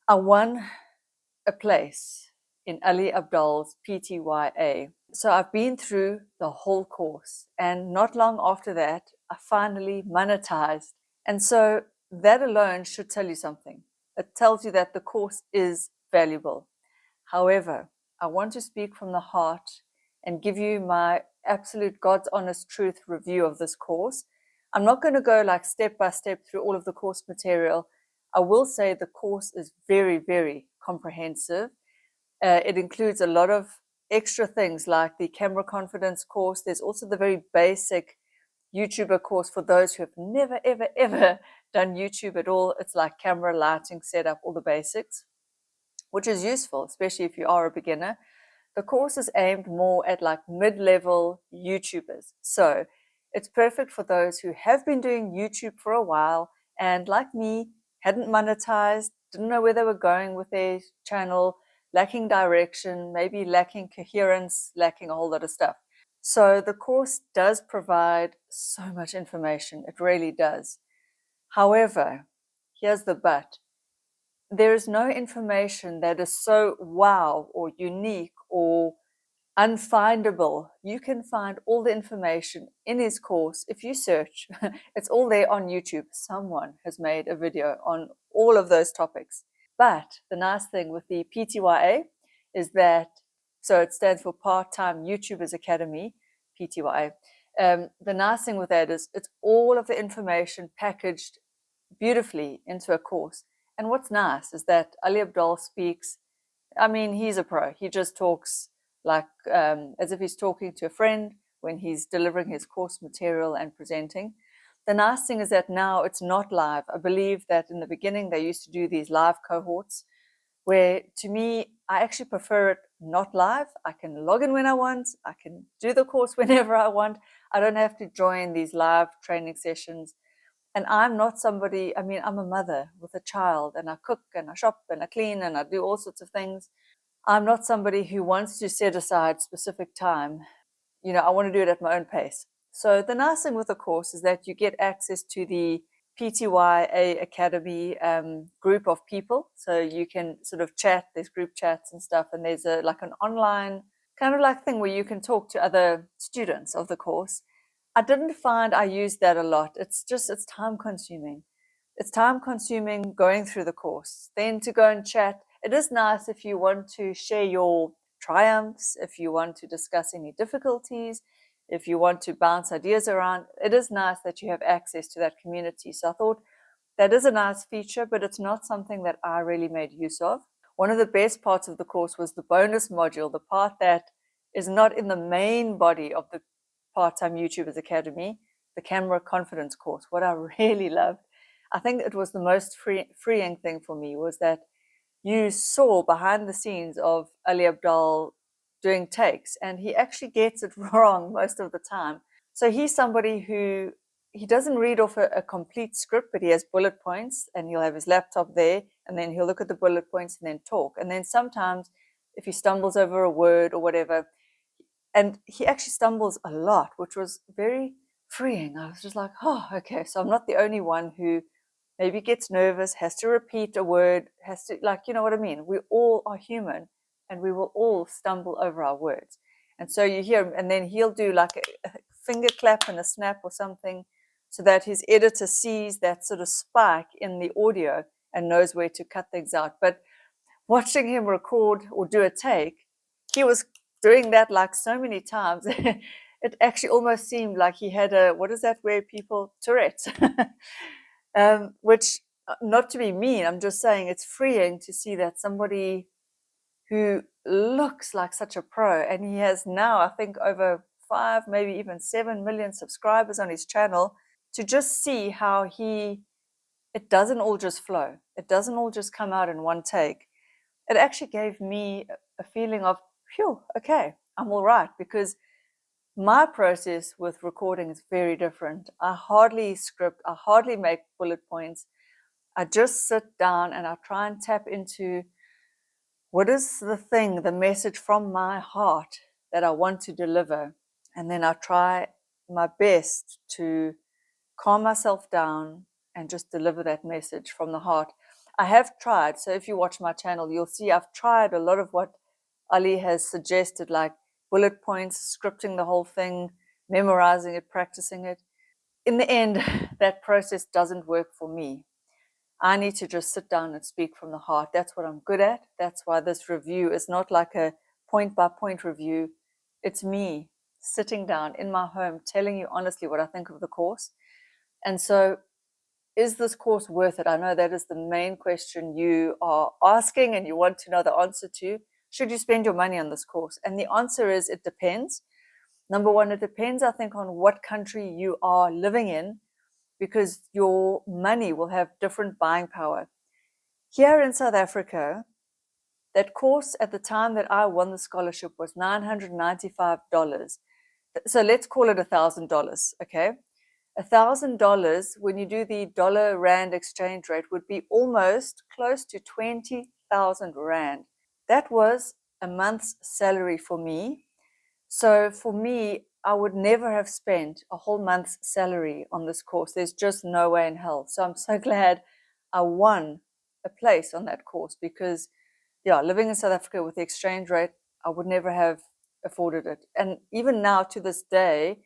I won a place in Ali Abdaal's PTYA. So I've been through the whole course, and not long after that, I finally monetized. And so that alone should tell you something. It tells you that the course is valuable. However, I want to speak from the heart and give you my absolute God's honest truth review of this course. I'm not going to go like step by step through all of the course material. I will say the course is very, very comprehensive. It includes a lot of extra things like the camera confidence course. There's also the very basic YouTuber course for those who have never, ever, ever done YouTube at all. It's like camera, lighting, setup, all the basics, which is useful, especially if you are a beginner. The course is aimed more at like mid-level YouTubers. So it's perfect for those who have been doing YouTube for a while and, like me, hadn't monetized, didn't know where they were going with their channel, lacking direction, maybe lacking coherence, lacking a whole lot of stuff. So the course does provide so much information. It really does. However, here's the but. There is no information that is so wow or unique or unfindable. You can find all the information in his course if you search. It's all there on YouTube. Someone has made a video on all of those topics. But the nice thing with the PTYA is that, so it stands for Part-Time YouTubers Academy, PTYA. The nice thing with that is it's all of the information packaged beautifully into a course. And what's nice is that Ali Abdaal speaks, I mean, he's a pro. He just talks like as if he's talking to a friend when he's delivering his course material and presenting. The nice thing is that now it's not live. I believe that in the beginning they used to do these live cohorts where, to me, I actually prefer it not live. I can log in when I want. I can do the course whenever I want. I don't have to join these live training sessions. And I'm not somebody, I mean, I'm a mother with a child, and I cook and I shop and I clean and I do all sorts of things. I'm not somebody who wants to set aside specific time. I want to do it at my own pace. So the nice thing with the course is that you get access to the PTYA Academy group of people. So you can sort of chat, there's group chats and stuff, and there's like an online kind of like thing where you can talk to other students of the course. I didn't find I used that a lot. It's time consuming. It's time consuming going through the course. Then to go and chat, it is nice if you want to share your triumphs, if you want to discuss any difficulties, if you want to bounce ideas around. It is nice that you have access to that community. So I thought that is a nice feature, but it's not something that I really made use of. One of the best parts of the course was the bonus module, the part that is not in the main body of the Part-Time YouTubers Academy, the camera confidence course. What I really loved, I think it was the most freeing thing for me, was that you saw behind the scenes of Ali Abdaal doing takes, and he actually gets it wrong most of the time. So he's somebody who, he doesn't read off a complete script, but he has bullet points, and he'll have his laptop there, and then he'll look at the bullet points and then talk. And then sometimes if he stumbles over a word or whatever, and he actually stumbles a lot, which was very freeing. I was just like, oh, okay, so I'm not the only one who maybe gets nervous, has to repeat a word, has to, like, you know what I mean? We all are human, and we will all stumble over our words. And so you hear him, and then he'll do like a finger clap and a snap or something, so that his editor sees that sort of spike in the audio and knows where to cut things out. But watching him record or do a take, he was doing that like so many times. It actually almost seemed like he had a, what is that where people, Tourette's, which, not to be mean, I'm just saying it's freeing to see that somebody who looks like such a pro, and he has now, I think, over 5, maybe even 7 million subscribers on his channel, to just see how it doesn't all just flow. It doesn't all just come out in one take. It actually gave me a feeling of, phew, okay, I'm all right, because my process with recording is very different. I hardly script, I hardly make bullet points. I just sit down and I try and tap into what is the thing, the message from my heart that I want to deliver. And then I try my best to calm myself down and just deliver that message from the heart. I have tried. So if you watch my channel, you'll see I've tried a lot of what Ali has suggested, like bullet points, scripting the whole thing, memorizing it, practicing it. In the end, that process doesn't work for me. I need to just sit down and speak from the heart. That's what I'm good at. That's why this review is not like a point by point review. It's me sitting down in my home, telling you honestly what I think of the course. And so, is this course worth it? I know that is the main question you are asking and you want to know the answer to. Should you spend your money on this course? And the answer is it depends. Number one, it depends, I think, on what country you are living in, because your money will have different buying power. Here in South Africa, that course at the time that I won the scholarship was $995. So let's call it $1,000, okay? $1,000, when you do the dollar rand exchange rate, would be almost close to 20,000 rand. That was a month's salary for me. So for me, I would never have spent a whole month's salary on this course. There's just no way in hell. So I'm so glad I won a place on that course, because yeah, living in South Africa with the exchange rate, I would never have afforded it. And even now to this day,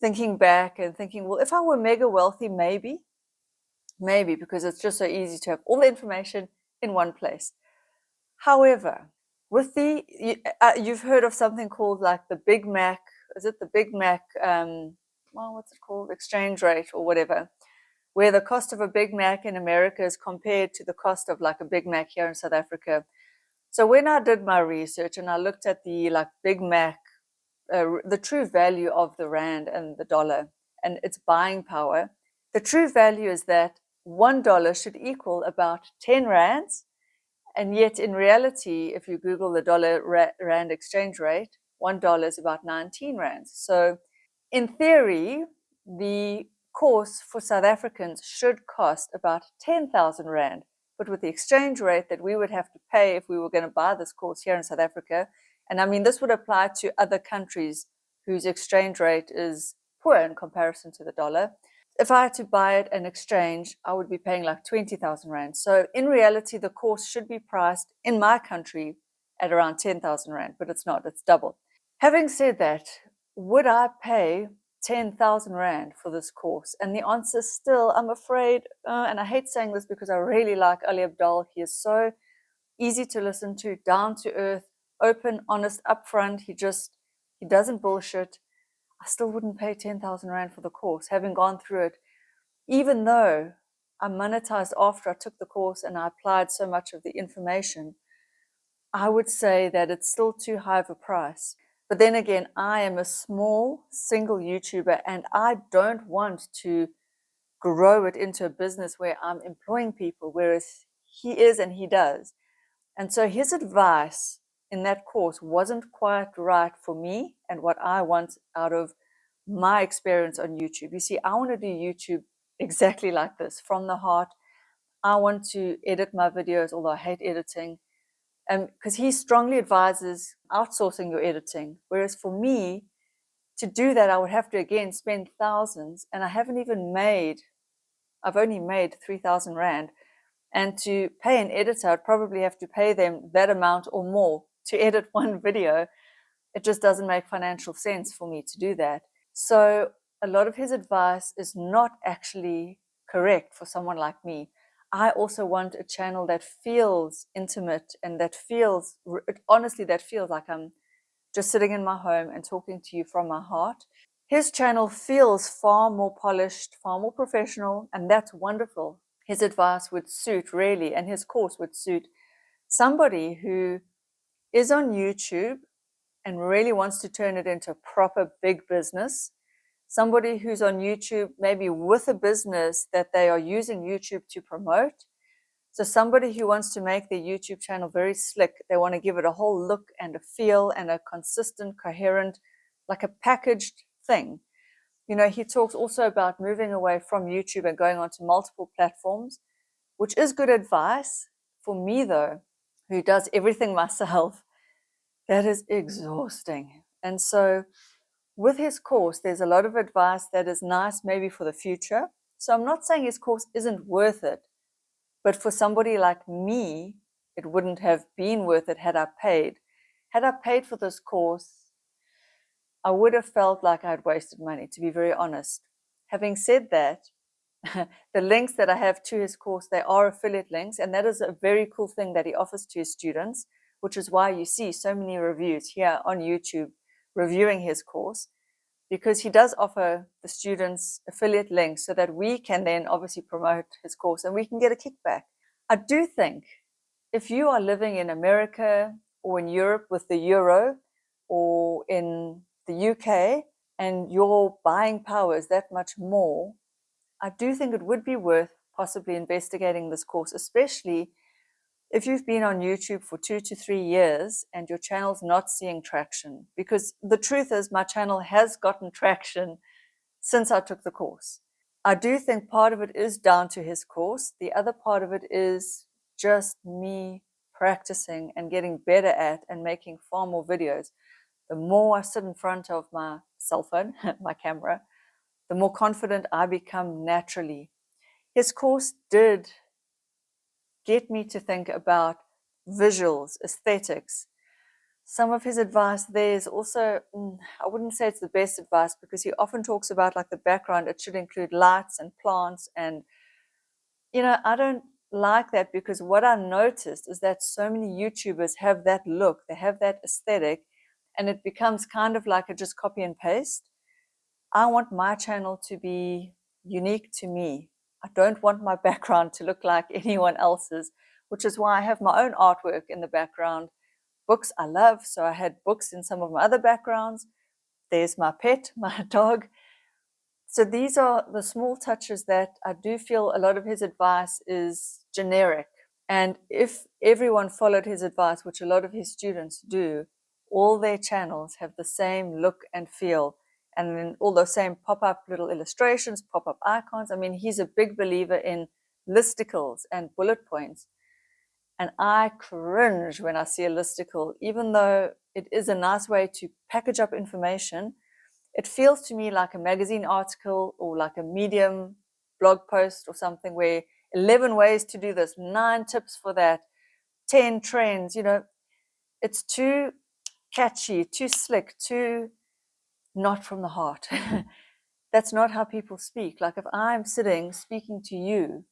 thinking back and thinking, well, if I were mega wealthy, maybe, because it's just so easy to have all the information in one place. However, with you've heard of something called like the Big Mac, is it the Big Mac, well, what's it called, exchange rate or whatever, where the cost of a Big Mac in America is compared to the cost of like a Big Mac here in South Africa. So when I did my research and I looked at the like Big Mac, the true value of the rand and the dollar and its buying power, the true value is that $1 should equal about 10 rands. And yet in reality, if you Google the dollar rand exchange rate, $1 is about 19 rands. So in theory, the course for South Africans should cost about 10,000 rand. But with the exchange rate that we would have to pay if we were going to buy this course here in South Africa, and I mean, this would apply to other countries whose exchange rate is poor in comparison to the dollar. If I had to buy it and exchange, I would be paying like 20,000 rand. So in reality, the course should be priced in my country at around 10,000 rand, but it's not, it's double. Having said that, would I pay 10,000 rand for this course? And the answer still, I'm afraid, and I hate saying this because I really like Ali Abdaal. He is so easy to listen to, down to earth, open, honest, upfront. He doesn't bullshit. I still wouldn't pay 10,000 rand for the course, having gone through it, even though I monetized after I took the course and I applied so much of the information. I would say that it's still too high of a price. But then again, I am a small single YouTuber and I don't want to grow it into a business where I'm employing people, whereas he is and he does. And so his advice in that course wasn't quite right for me and what I want out of my experience on YouTube. You see, I want to do YouTube exactly like this, from the heart. I want to edit my videos, although I hate editing. Because he strongly advises outsourcing your editing. Whereas for me, to do that, I would have to, again, spend thousands. And I've only made 3,000 Rand. And to pay an editor, I'd probably have to pay them that amount or more to edit one video. It just doesn't make financial sense for me to do that. So a lot of his advice is not actually correct for someone like me. I also want a channel that feels intimate and that feels, honestly, that feels like I'm just sitting in my home and talking to you from my heart. His channel feels far more polished, far more professional, and that's wonderful. His advice would suit, really, and his course would suit somebody who is on YouTube and really wants to turn it into a proper big business. Somebody who's on YouTube, maybe with a business that they are using YouTube to promote. So somebody who wants to make their YouTube channel very slick. They want to give it a whole look and a feel and a consistent, coherent, like a packaged thing. You know, he talks also about moving away from YouTube and going onto multiple platforms, which is good advice. For me, though, who does everything myself, that is exhausting. And so with his course, there's a lot of advice that is nice maybe for the future. So I'm not saying his course isn't worth it, But for somebody like me, it wouldn't have been worth it had I paid. Had I paid for this course, I would have felt like I'd wasted money, to be very honest. Having said that, the links that I have to his course, they are affiliate links, and that is a very cool thing that he offers to his students, which is why you see so many reviews here on YouTube reviewing his course, because he does offer the students affiliate links so that we can then obviously promote his course and we can get a kickback. I do think if you are living in America or in Europe with the euro, or in the UK, and your buying power is that much more, I do think it would be worth possibly investigating this course, especially if you've been on YouTube for 2 to 3 years and your channel's not seeing traction. Because the truth is, my channel has gotten traction since I took the course. I do think part of it is down to his course. The other part of it is just me practicing and getting better at and making far more videos. The more I sit in front of my cell phone, my camera, the more confident I become naturally. His course did get me to think about visuals, aesthetics. Some of his advice there is also, I wouldn't say it's the best advice, because he often talks about like the background. It should include lights and plants. And, I don't like that, because what I noticed is that so many YouTubers have that look, they have that aesthetic, and it becomes kind of like a just copy and paste. I want my channel to be unique to me. I don't want my background to look like anyone else's, which is why I have my own artwork in the background. Books I love, so I had books in some of my other backgrounds. There's my pet, my dog. So these are the small touches that I do feel a lot of his advice is generic. And if everyone followed his advice, which a lot of his students do, all their channels have the same look and feel, and then all those same pop-up little illustrations, pop-up icons. I mean, he's a big believer in listicles and bullet points. And I cringe when I see a listicle, even though it is a nice way to package up information. It feels to me like a magazine article or like a Medium blog post or something, where 11 ways to do this, 9 tips for that, 10 trends. It's too catchy, too slick, too not from the heart. That's not how people speak. Like if I'm sitting speaking to you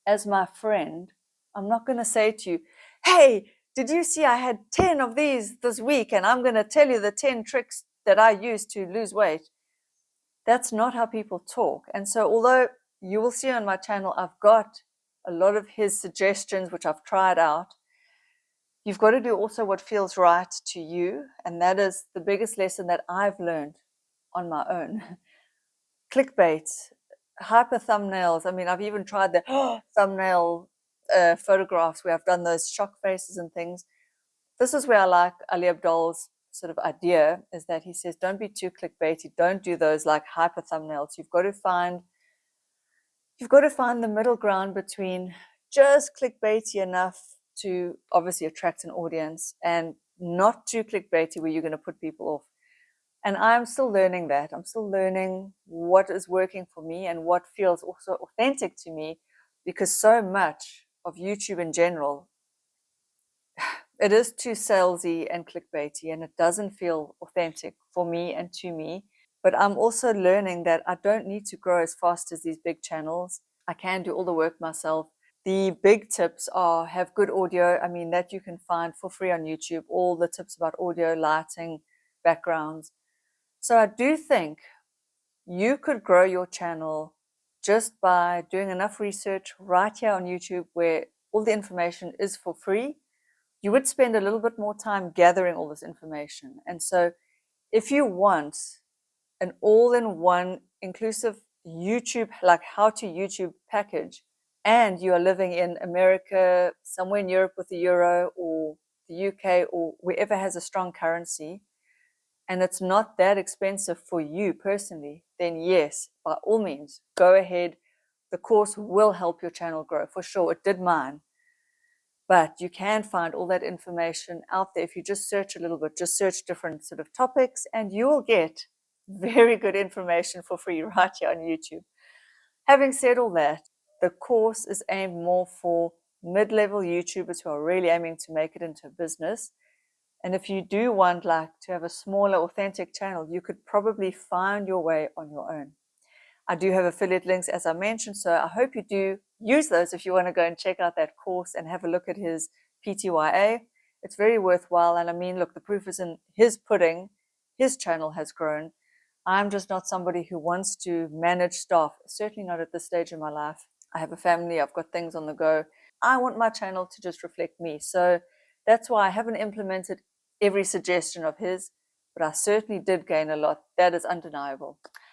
as my friend, I'm not going to say to you, hey, did you see I had 10 of these this week and I'm going to tell you the 10 tricks that I use to lose weight. That's not how people talk. And so although you will see on my channel, I've got a lot of his suggestions, which I've tried out, you've got to do also what feels right to you. And that is the biggest lesson that I've learned on my own. Clickbait, hyper thumbnails. I mean, I've even tried the thumbnail photographs where I've done those shock faces and things. This is where I like Ali Abdaal's sort of idea, is that he says, don't be too clickbaity. Don't do those like hyper thumbnails. You've got to find the middle ground between just clickbaity enough to obviously attract an audience and not too clickbaity where you're going to put people off. And I'm still learning that. I'm still learning what is working for me and what feels also authentic to me, because so much of YouTube in general, it is too salesy and clickbaity, and it doesn't feel authentic for me and to me. But I'm also learning that I don't need to grow as fast as these big channels. I can do all the work myself. The big tips are have good audio. I mean, that you can find for free on YouTube, all the tips about audio, lighting, backgrounds. So I do think you could grow your channel just by doing enough research right here on YouTube, where all the information is for free. You would spend a little bit more time gathering all this information. And so if you want an all-in-one inclusive YouTube, like how to YouTube package, and you are living in America, somewhere in Europe with the euro, or the UK, or wherever has a strong currency, and it's not that expensive for you personally, then yes, by all means, go ahead. The course will help your channel grow, for sure. It did mine. But you can find all that information out there if you just search a little bit, just search different sort of topics, and you will get very good information for free right here on YouTube. Having said all that, The course is aimed more for mid-level YouTubers who are really aiming to make it into a business. And if you do want like to have a smaller, authentic channel, you could probably find your way on your own. I do have affiliate links, as I mentioned, so I hope you do use those if you want to go and check out that course and have a look at his PTYA. It's very worthwhile. And I mean, look, the proof is in his pudding. His channel has grown. I'm just not somebody who wants to manage staff, certainly not at this stage in my life. I have a family, I've got things on the go. I want my channel to just reflect me. So that's why I haven't implemented every suggestion of his, but I certainly did gain a lot. That is undeniable.